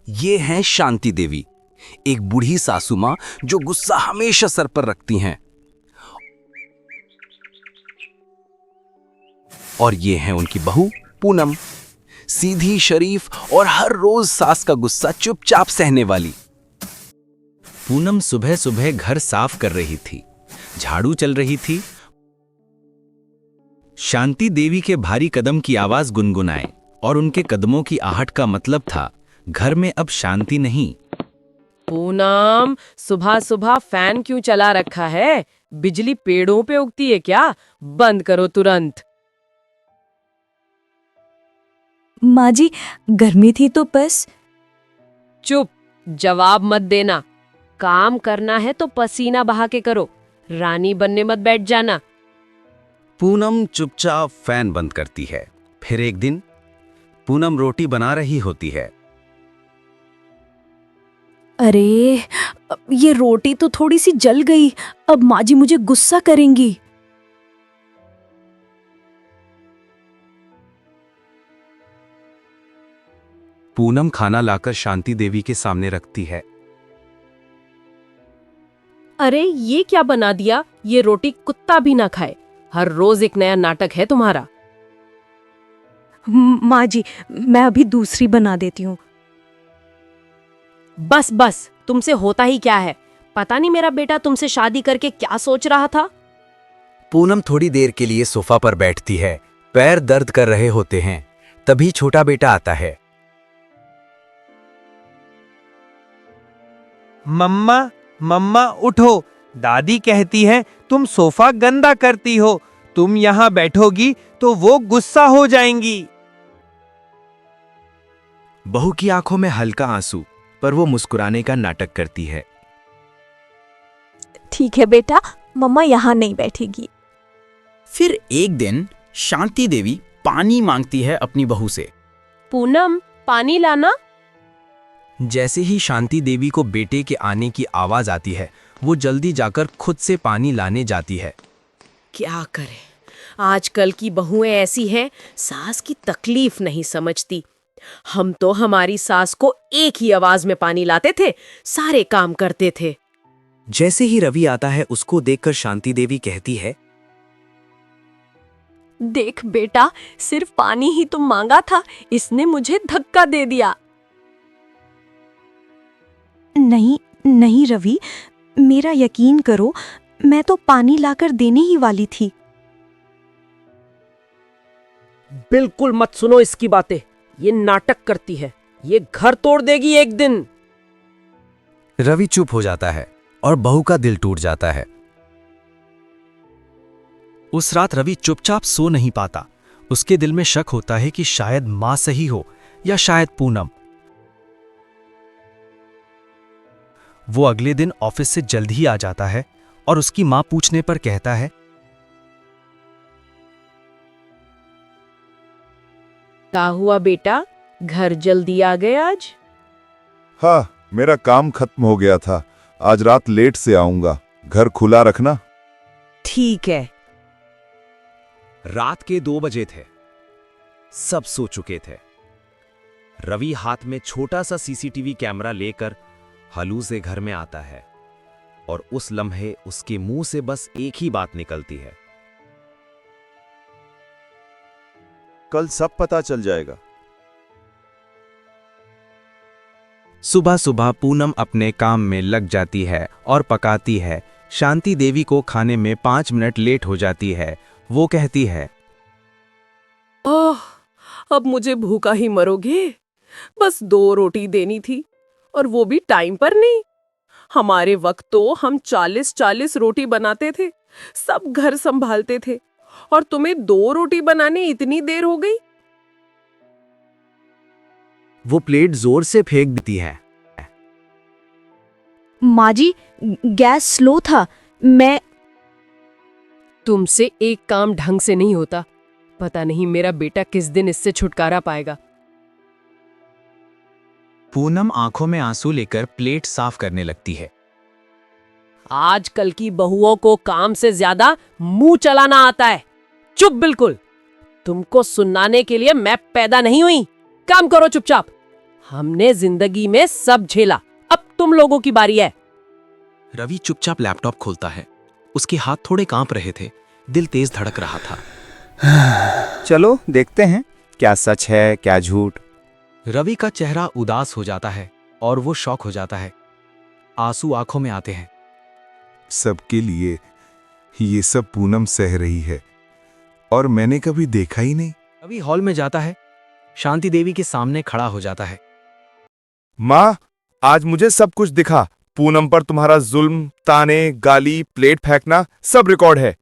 ये हैं शांति देवी, एक बूढ़ी सासू माँ जो गुस्सा हमेशा सर पर रखती हैं। और ये हैं उनकी बहू पूनम, सीधी, शरीफ और हर रोज सास का गुस्सा चुपचाप सहने वाली। पूनम सुबह सुबह घर साफ कर रही थी, झाड़ू चल रही थी। शांति देवी के भारी कदम की आवाज गुनगुनाए और उनके कदमों की आहट का मतलब था घर में अब शांति नहीं। पूनम, सुबह सुबह फैन क्यों चला रखा है? बिजली पेड़ों पे उगती है क्या? बंद करो तुरंत। माँ जी, गर्मी थी तो बस। चुप, जवाब मत देना। काम करना है तो पसीना बहा के करो, रानी बनने मत बैठ जाना। पूनम चुपचाप फैन बंद करती है। फिर एक दिन पूनम रोटी बना रही होती है। अरे, ये रोटी तो थोड़ी सी जल गई। अब माँ जी मुझे गुस्सा करेंगी। पूनम खाना लाकर शांति देवी के सामने रखती है। अरे ये क्या बना दिया? ये रोटी कुत्ता भी ना खाए। हर रोज एक नया नाटक है तुम्हारा। माँ जी, मैं अभी दूसरी बना देती हूँ। बस बस, तुमसे होता ही क्या है? पता नहीं मेरा बेटा तुमसे शादी करके क्या सोच रहा था। पूनम थोड़ी देर के लिए सोफा पर बैठती है, पैर दर्द कर रहे होते हैं। तभी छोटा बेटा आता है। मम्मा, मम्मा उठो, दादी कहती है तुम सोफा गंदा करती हो। तुम यहाँ बैठोगी तो वो गुस्सा हो जाएंगी। बहू की आंखों में हल्का आंसू, पर वो मुस्कुराने का नाटक करती है। ठीक है बेटा, मम्मा यहाँ नहीं बैठेगी। फिर एक दिन शांति देवी पानी मांगती है अपनी बहू से। पूनम, पानी लाना। जैसे ही शांति देवी को बेटे के आने की आवाज आती है, वो जल्दी जाकर खुद से पानी लाने जाती है। क्या करे, आजकल की बहुएं ऐसी हैं, सास की तकलीफ नहीं समझती। हम तो हमारी सास को एक ही आवाज में पानी लाते थे, सारे काम करते थे। जैसे ही रवि आता है, उसको देखकर शांति देवी कहती है, देख बेटा, सिर्फ पानी ही तो मांगा था, इसने मुझे धक्का दे दिया। नहीं नहीं रवि, मेरा यकीन करो, मैं तो पानी लाकर देने ही वाली थी। बिल्कुल मत सुनो इसकी बातें, ये नाटक करती है, ये घर तोड़ देगी एक दिन। रवि चुप हो जाता है और बहू का दिल टूट जाता है। उस रात रवि चुपचाप सो नहीं पाता। उसके दिल में शक होता है कि शायद मां सही हो या शायद पूनम। वो अगले दिन ऑफिस से जल्द ही आ जाता है और उसकी मां पूछने पर कहता है, क्या हुआ बेटा, घर जल्दी आ गए आज? हाँ, मेरा काम खत्म हो गया था। आज रात लेट से आऊंगा, घर खुला रखना। ठीक है। रात के 2 बजे थे। सब सो चुके थे। रवि हाथ में छोटा सा सीसीटीवी कैमरा लेकर हलू से घर में आता है और उस लम्हे उसके मुंह से बस एक ही बात निकलती है, कल सब पता चल जाएगा। सुबह सुबह पूनम अपने काम में लग जाती है और पकाती है। शांति देवी को खाने में 5 मिनट लेट हो जाती है। वो कहती है, ओह, अब मुझे भूखा ही मरोगे। बस 2 रोटी देनी थी और वो भी टाइम पर नहीं। हमारे वक्त तो हम 40-40 रोटी बनाते थे, सब घर संभालते थे, और तुम्हें 2 रोटी बनाने इतनी देर हो गई। वो प्लेट जोर से फेंक देती है। माँ जी, गैस स्लो था। मैं तुमसे एक काम ढंग से नहीं होता। पता नहीं मेरा बेटा किस दिन इससे छुटकारा पाएगा। पूनम आंखों में आंसू लेकर प्लेट साफ करने लगती है। आजकल की बहुओं को काम से ज्यादा मुंह चलाना आता है। चुप बिल्कुल। तुमको सुनाने के लिए मैं पैदा नहीं हुई। काम करो चुपचाप। हमने जिंदगी में सब झेला, अब तुम लोगों की बारी है। रवि चुपचाप लैपटॉप खोलता है। उसके हाथ थोड़े कांप रहे थे, दिल तेज धड़क रहा था। चलो देखते हैं क्या सच है क्या झूठ। रवि का चेहरा उदास हो जाता है और वो शॉक हो जाता है। आंसू आंखों में आते हैं। सबके लिए ये सब पूनम सह रही है और मैंने कभी देखा ही नहीं। रवि हॉल में जाता है, शांति देवी के सामने खड़ा हो जाता है। माँ, आज मुझे सब कुछ दिखा। पूनम पर तुम्हारा जुल्म, ताने, गाली, प्लेट फेंकना सब रिकॉर्ड है।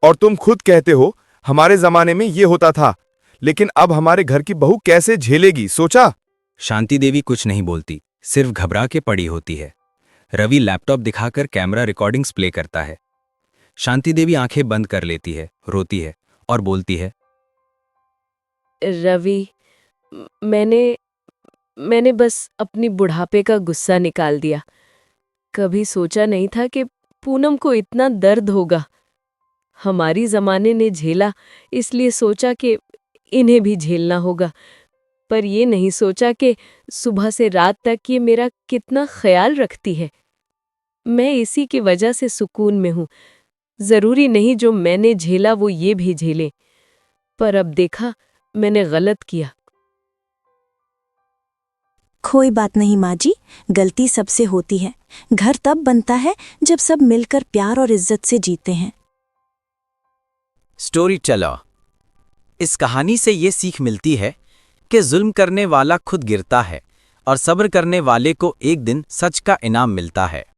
और तुम खुद कहते हो हमारे जमाने में ये होता था, लेकिन अब हमारे घर की बहू कैसे झेलेगी, सोचा? शांति देवी कुछ नहीं बोलती, सिर्फ घबरा के पड़ी होती है। रवि लैपटॉप दिखाकर कैमरा रिकॉर्डिंग्स प्ले करता है। शांति देवी आंखें बंद कर लेती है, रोती है और बोलती है, रवि, मैंने बस अपनी बुढ़ापे का गुस्सा निकाल दिया। कभी सोचा नहीं था कि पूनम को इतना दर्द होगा। हमारी जमाने ने झेला, इसलिए सोचा कि इन्हें भी झेलना होगा। पर ये नहीं सोचा कि सुबह से रात तक ये मेरा कितना ख्याल रखती है। मैं इसी की वजह से सुकून में हूँ। जरूरी नहीं जो मैंने झेला वो ये भी झेले। पर अब देखा, मैंने गलत किया। कोई बात नहीं माँ जी, गलती सबसे होती है। घर तब बनता है जब सब मिलकर प्यार और इज्जत से जीते हैं। Story teller. इस कहानी से ये सीख मिलती है कि जुल्म करने वाला खुद गिरता है और सब्र करने वाले को एक दिन सच का इनाम मिलता है।